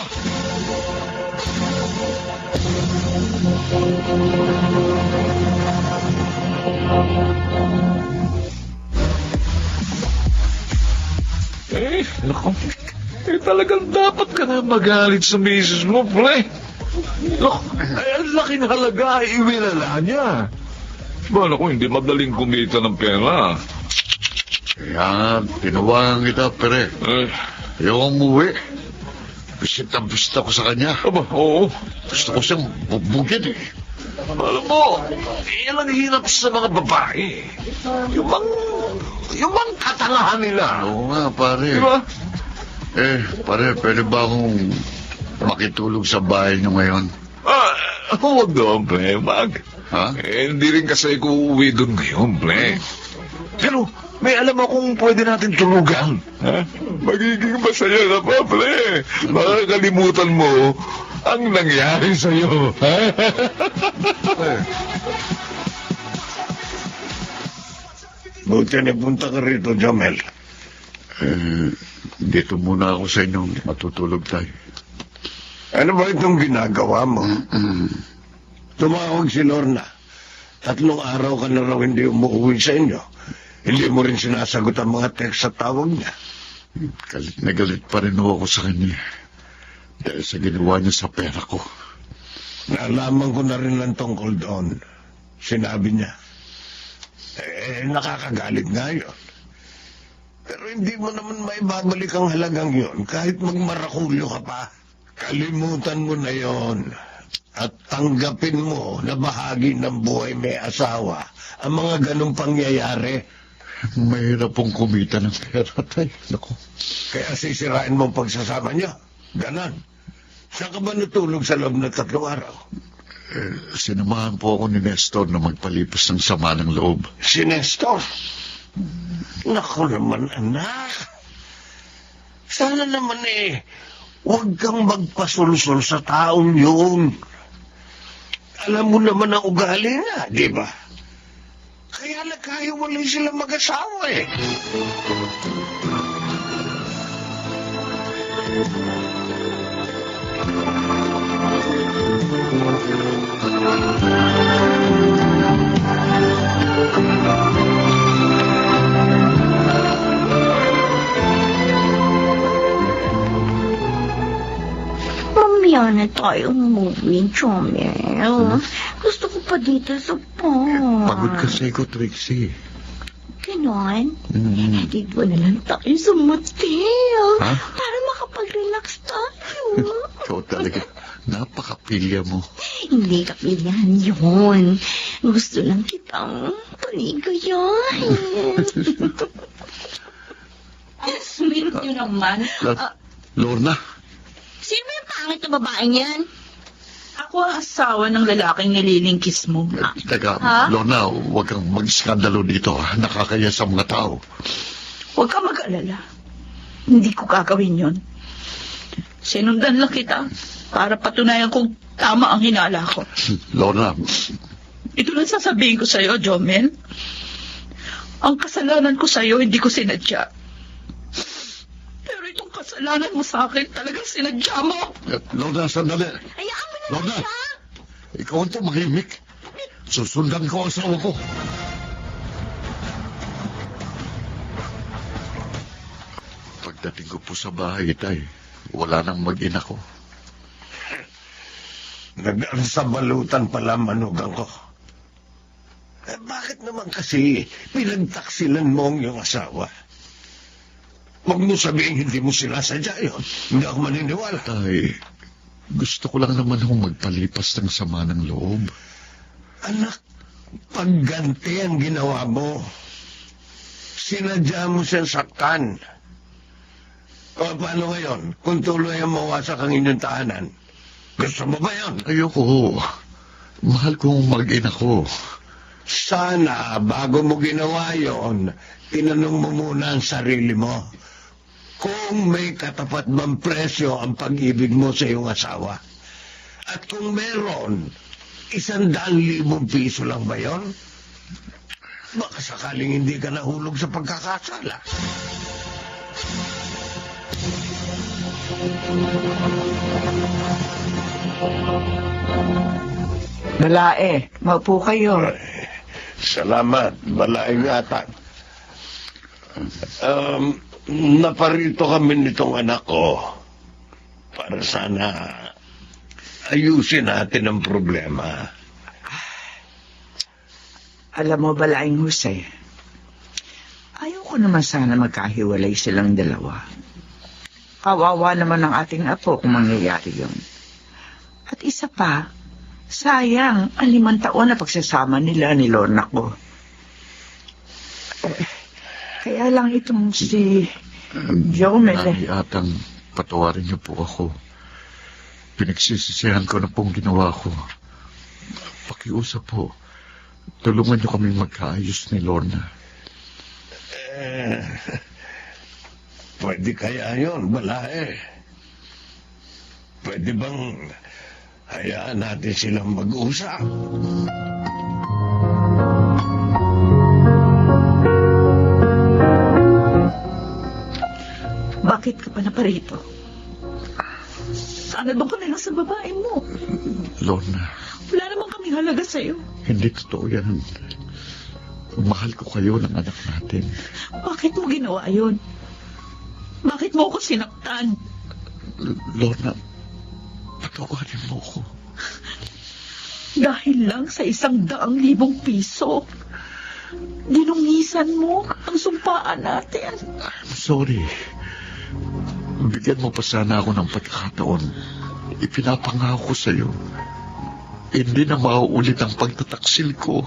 Naku. Talagang dapat ka na magalit sa misis mo, pre. Naku, ang laking halaga, iwilala niya. Bala ko, hindi madaling kumita ng pera. Kaya, tinawagan kita, pere. Ayaw umuwi. Bisit na bisit ako sa kanya. Aba, oo. Gusto ko siyang bubugin eh. Alam mo, yan ang hirap sa mga babae. Yung bang katangahan nila. Oo nga, pare. Di ba? Pare, pwede ba akong makitulog sa bahay niyo ngayon? Huwag doon, pre. Wag. Ha? Hindi rin kasi ako uuwi doon ngayon, pre. Pero may alam akong pwede natin tulugan. Ha? Magiging masaya na pa, pre. Makakalimutan mo ang nangyari sa'yo. Ha? Buti na punta ka rito, Jomel. Dito muna ako sa inyo matutulog tayo. Ano ba itong ginagawa mo? Tumawag si Lorna. 3 araw ka na raw hindi umuwi sa inyo. Hindi mo rin sinasagot ang mga text sa tawag niya. Galit na galit pa rin ako sa kanya. Dahil sa ginawa niya sa pera ko. Nalaman ko na rin lang tungkol doon. Sinabi niya. Nakakagalit nga yun. Pero hindi mo naman maibabalik ang halagang yun kahit magmarakulyo ka pa. Kalimutan mo na yon at tanggapin mo na bahagi ng buhay may asawa ang mga ganong pangyayari. Mahirap pong kumita ng pera tayo. Naku. Kaya sisirain mo ang pagsasama niyo. Ganon. Saan ka ba natulog sa loob ng 3 araw? Sinamahan po ako ni Nestor na magpalipas ng sama ng loob. Si Nestor? Naku naman, anak. Sana naman huwag kang magpasulsol sa taong yun. Alam mo naman ang ugali niya, di ba? Kaya nagkahiwalay sila mag-asawa Mamaya na tayo umuwi, Jomel. Gusto ko pa dito sa park. Pagod kasi ko, Trixie. Ganon? Dito na lang tayo sa motel. Ha? Para makapag-relax tayo. Ikaw talaga, napakapilya mo. Hindi kapilyan yun. Gusto lang kitang panigayahin. Sweet nyo naman. Lorna, Sino ba yung pangit na babaeng yan? Ako ang asawa ng lalaking nililingkis mo. teka, Ha? Lorna, huwag kang mag-skandalo dito. Nakakaya sa mga tao. Huwag ka mag-alala. Hindi ko gagawin yon. Sinundan lang kita para patunayan kung tama ang hinala ko. Lorna, Ito lang sasabihin ko sa'yo, Jomel. Ang kasalanan ko sa'yo, hindi ko sinadya. Pero itong kasalanan mo sa akin, talagang sinadya mo. Lorna, sandali. Hayaan mo na Lorna, siya. ikaw ang tumahimik. Susundan ko ang asawa ko. Pagdating ko po sa bahay, tay, wala nang mag-ina ko. Nag-ansabalutan pala manugang ko. Bakit naman kasi pinagtaksilan mo ang iyong asawa? Huwag mo sabihin hindi mo sinasadya yun. Hindi ako maniniwala. Tay, gusto ko lang naman akong magpalipas ng sama ng loob. Anak, pagganti ang ginawa mo. Sinadya mo siyang saktan. O paano ngayon? Kung tuloy ang mawasak ang inyong tahanan, gusto mo ba yun? Ayoko. Mahal kong mag-ina ko. Sana, bago mo ginawa yon, tinanong mo muna ang sarili mo kung may katapat bang presyo ang pag-ibig mo sa iyong asawa. At kung meron, 100,000 piso lang ba yon? Baka sakaling hindi ka nahulog sa pagkakasala. Balae, maupo kayo. Salamat, balaing atang. Naparito kami nitong anak ko para sana ayusin natin ang problema. Alam mo, Balaing Jose, ayoko naman sana magkahiwalay silang dalawa. Kawawa naman ang ating apo kung mangyayari yun. At isa pa, sayang ang 5 taon na pagsasama nila ni Lorna ko. Kaya lang itong si Joe, Nani atang patawarin niyo po ako. Pinagsisisihan ko na pong ginawa ko. Pakiusap po. Tulungan niyo kaming magkaayos ni Lorna. Pwede kaya yun, Balae? Pwede bang hayaan natin silang mag-usap? Bakit ka pa na parito? Sana doon ka na lang sa babae mo. Lorna, Wala naman kaming halaga sa'yo. hindi totoo yan. Mahal ko kayo ng anak natin. Bakit mo ginawa yun? Bakit mo ako sinaktan? Lorna, patawarin mo ko. Dahil lang sa 100,000 piso. Dinungisan mo ang sumpaan natin. I'm sorry. Bigyan mo pa sana ako ng pagkakataon. Ipinapangako ko sa'yo. Hindi na mauulit ang pagtataksil ko.